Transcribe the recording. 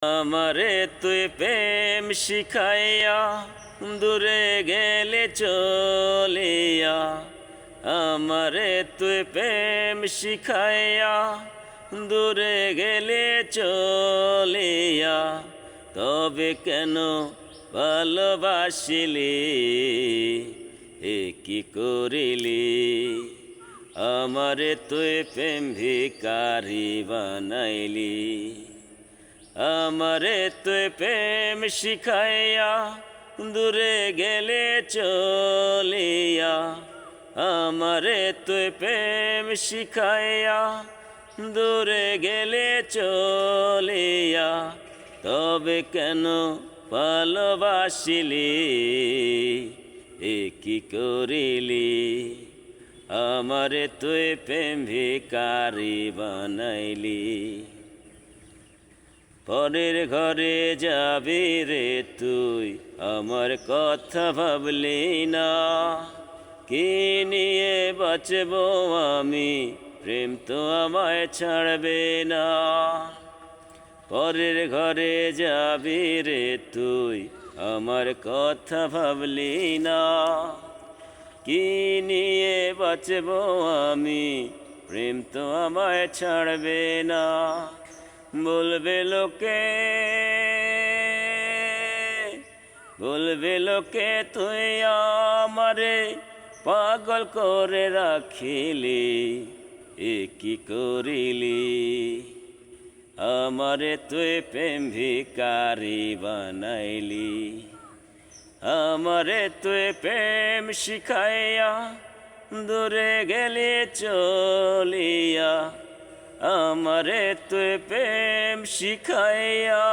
আমারে তুই প্রেম শিখাইয়া দূরে গেলে চলিয়া। আমারে তুই প্রেম শিখাইয়া দূরে গেলে চলিয়া। তবে কেন ভালোবাসিলি, এ কি করিলি? আমারে তুই প্রেম ভিখারি বানাইলি। আমারে তুই প্রেম শিখাইয়া দূরে গেলে চলিয়া। আমারে তুই প্রেম শিখাইয়া দূরে গেলে চলিয়া। তবে কেন ভালোবাসিলি, এ কি করিলি? আমারে তুই প্রেম ভিখারি বানাইলি। পরের ঘরে যাবি রে তুই, আমার কথা ভাবলি না। কি নিয়ে বাঁচব আমি, প্রেম তো আমায় ছাড়বে না। পরের ঘরে যাবি রে তুই, আমার কথা ভাবলি না। কি নিয়ে বাঁচব আমি, প্রেম তো আমায় ছাড়বে না। বলবে লোকে, বলবে লোকে তুই আমারে পাগল করে রাখিলি। এ কি করিলি? আমারে তুই প্রেম ভিখারি বানাইলি। আমারে তুই প্রেম শিখাইয়া দূরে গেলে চলিয়া। আমারে তুই প্রেম শিখাইয়া